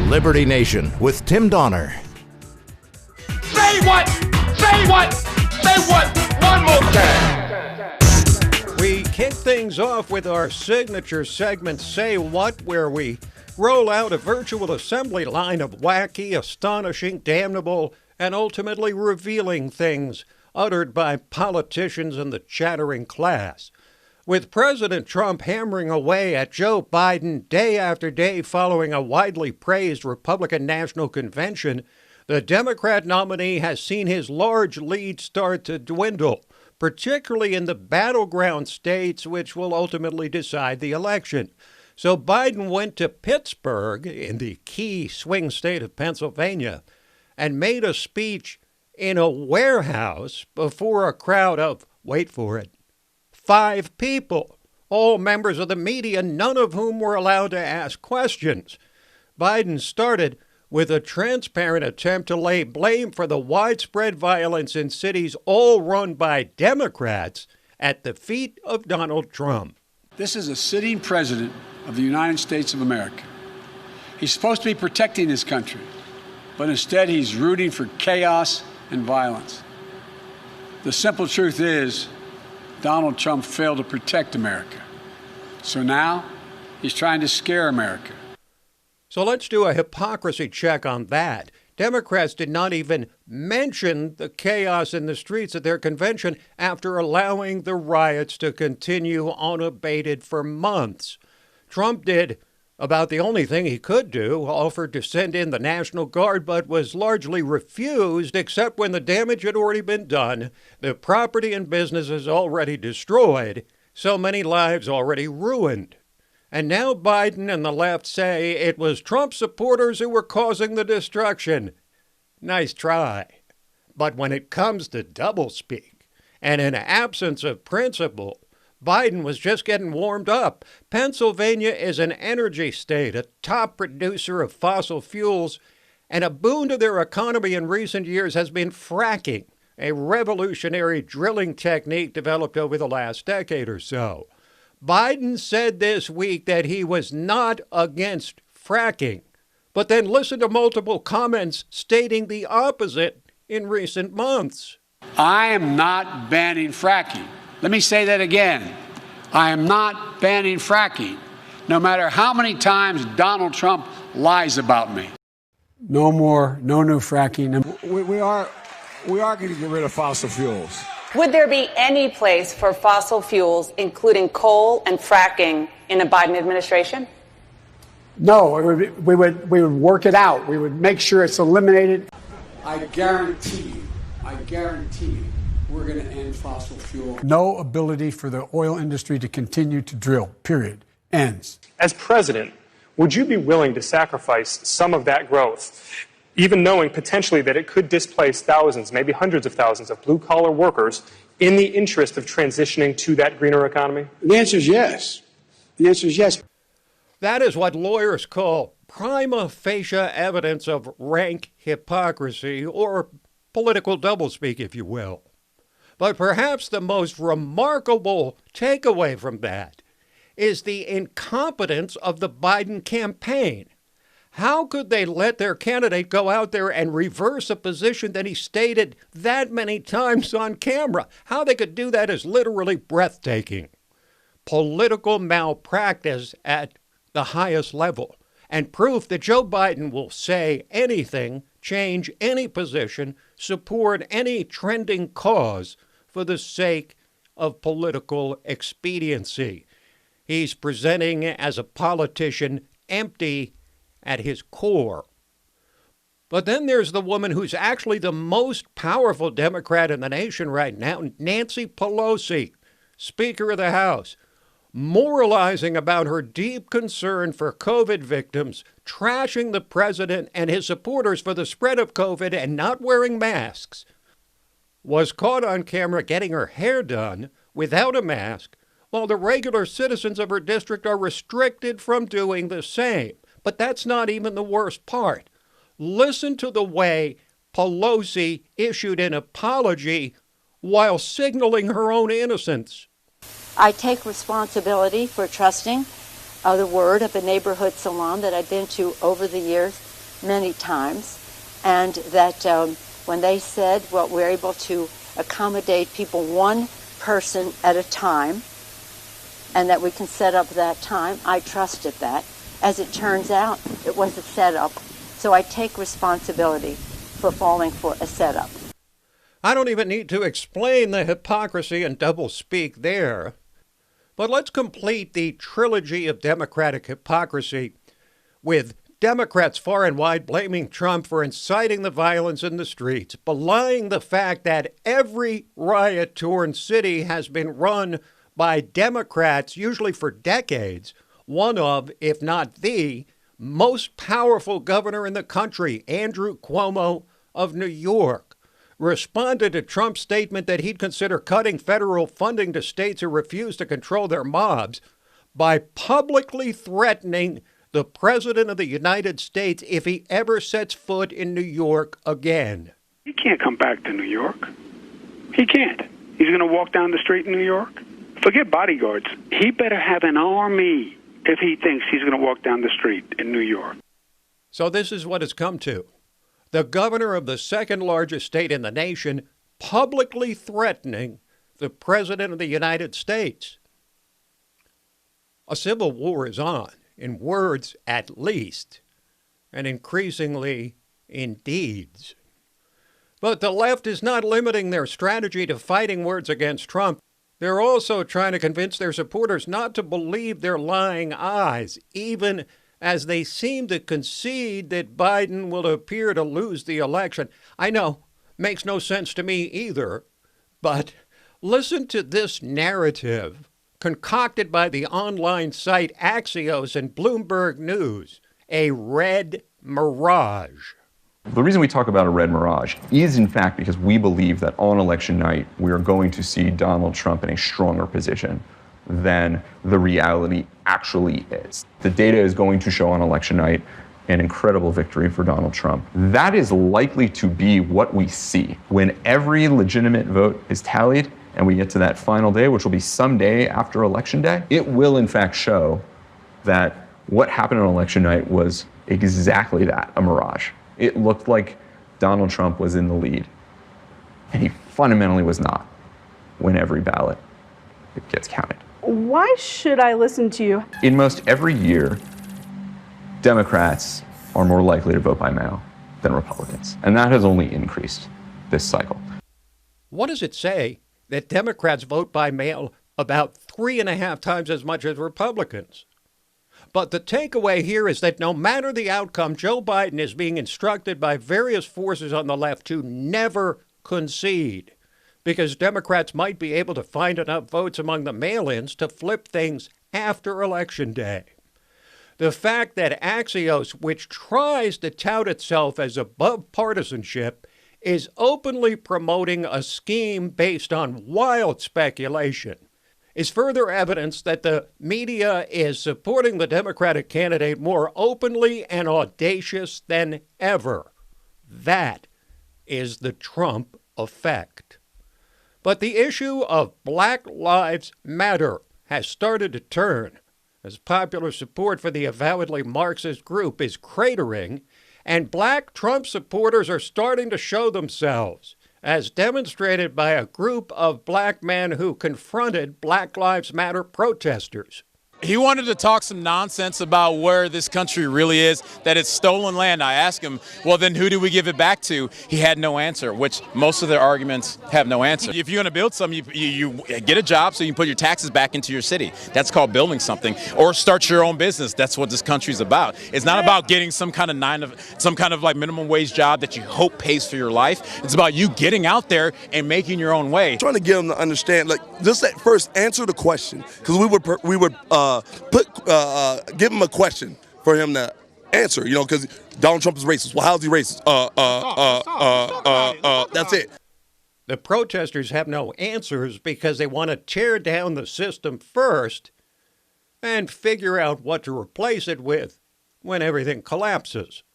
Liberty Nation with Tim Donner. Say what? Say what? Say what? One more time. We kick things off with our signature segment, Say What, where we roll out a virtual assembly line of wacky, astonishing, damnable, and ultimately revealing things uttered by politicians and the chattering class. With President Trump hammering away at Joe Biden day after day following a widely praised Republican National Convention, the Democrat nominee has seen his large lead start to dwindle, particularly in the battleground states which will ultimately decide the election. So Biden went to Pittsburgh, in the key swing state of Pennsylvania, and made a speech in a warehouse before a crowd of, wait for it, 5 people, all members of the media, none of whom were allowed to ask questions. Biden started with a transparent attempt to lay blame for the widespread violence in cities all run by Democrats at the feet of Donald Trump. This is a sitting president of the United States of America. He's supposed to be protecting this country, but instead he's rooting for chaos and violence. The simple truth is, Donald Trump failed to protect America. So now he's trying to scare America. So let's do a hypocrisy check on that. Democrats did not even mention the chaos in the streets at their convention after allowing the riots to continue unabated for months. Trump did about the only thing he could do, offered to send in the National Guard, but was largely refused, except when the damage had already been done, the property and businesses already destroyed, so many lives already ruined. And now Biden and the left say it was Trump supporters who were causing the destruction. Nice try. But when it comes to doublespeak, and in absence of principle, Biden was just getting warmed up. Pennsylvania is an energy state, a top producer of fossil fuels, and a boon to their economy in recent years has been fracking, a revolutionary drilling technique developed over the last decade or so. Biden said this week that he was not against fracking, but then listened to multiple comments stating the opposite in recent months. I am not banning fracking. Let me say that again. I am not banning fracking, no matter how many times Donald Trump lies about me. No new fracking. We are going to get rid of fossil fuels. Would there be any place for fossil fuels, including coal and fracking, in a Biden administration? No, we would work it out. We would make sure it's eliminated. I guarantee you, we're going to end fossil fuel. No ability for the oil industry to continue to drill, period. Ends. As president, would you be willing to sacrifice some of that growth, even knowing potentially that it could displace thousands, maybe hundreds of thousands of blue-collar workers in the interest of transitioning to that greener economy? The answer is yes. The answer is yes. That is what lawyers call prima facie evidence of rank hypocrisy, or political doublespeak, if you will. But perhaps the most remarkable takeaway from that is the incompetence of the Biden campaign. How could they let their candidate go out there and reverse a position that he stated that many times on camera? How they could do that is literally breathtaking. Political malpractice at the highest level, and proof that Joe Biden will say anything, change any position, support any trending cause for the sake of political expediency. He's presenting as a politician empty at his core. But then there's the woman who's actually the most powerful Democrat in the nation right now, Nancy Pelosi, Speaker of the House, moralizing about her deep concern for COVID victims, trashing the president and his supporters for the spread of COVID and not wearing masks, was caught on camera getting her hair done without a mask, while the regular citizens of her district are restricted from doing the same. But that's not even the worst part. Listen to the way Pelosi issued an apology while signaling her own innocence. I take responsibility for trusting the word of a neighborhood salon that I've been to over the years. many times, and that when they said, well, we're able to accommodate people one person at a time, and that we can set up that time, I trusted that. As it turns out, it was a setup. So I take responsibility for falling for a setup. I don't even need to explain the hypocrisy and doublespeak there. But let's complete the trilogy of Democratic hypocrisy with Democrats far and wide blaming Trump for inciting the violence in the streets, belying the fact that every riot-torn city has been run by Democrats, usually for decades, one of, if not the, most powerful governor in the country, Andrew Cuomo of New York, responded to Trump's statement that he'd consider cutting federal funding to states who refuse to control their mobs by publicly threatening the President of the United States if he ever sets foot in New York again. He can't come back to New York. He can't. He's going to walk down the street in New York? Forget bodyguards. He better have an army if he thinks he's going to walk down the street in New York. So this is what it's come to. The governor of the second largest state in the nation publicly threatening the President of the United States. A civil war is on, in words at least, and increasingly in deeds. But the left is not limiting their strategy to fighting words against Trump. They're also trying to convince their supporters not to believe their lying eyes, even as they seem to concede that Biden will appear to lose the election. I know, makes no sense to me either, but listen to this narrative concocted by the online site Axios and Bloomberg News, a red mirage. The reason we talk about a red mirage is, in fact, because we believe that on election night, we are going to see Donald Trump in a stronger position than the reality actually is. The data is going to show on election night an incredible victory for Donald Trump. That is likely to be what we see when every legitimate vote is tallied and we get to that final day, which will be someday after Election Day. It will, in fact, show that what happened on election night was exactly that, a mirage. It looked like Donald Trump was in the lead, and he fundamentally was not when every ballot gets counted. Why should I listen to you? In most every year, Democrats are more likely to vote by mail than Republicans, and that has only increased this cycle. What does it say that Democrats vote by mail about 3.5 times as much as Republicans? But the takeaway here is that no matter the outcome, Joe Biden is being instructed by various forces on the left to never concede, because Democrats might be able to find enough votes among the mail-ins to flip things after Election Day. The fact that Axios, which tries to tout itself as above partisanship, is openly promoting a scheme based on wild speculation is further evidence that the media is supporting the Democratic candidate more openly and audacious than ever. That is the Trump effect. But the issue of Black Lives Matter has started to turn as popular support for the avowedly Marxist group is cratering, and black Trump supporters are starting to show themselves, as demonstrated by a group of black men who confronted Black Lives Matter protesters. He wanted to talk some nonsense about where this country really is, that it's stolen land. I asked him, well, then who do we give it back to? He had no answer, which most of their arguments have no answer. If you're going to build something, you get a job so you can put your taxes back into your city. That's called building something. Or start your own business. That's what this country's about. It's not about getting some kind of like minimum wage job that you hope pays for your life. It's about you getting out there and making your own way. Trying to get them to understand, like, just at first answer the question, because we would give him a question for him to answer, you know, because Donald Trump is racist. Well, how's he racist? That's it. The protesters have no answers because they want to tear down the system first and figure out what to replace it with when everything collapses.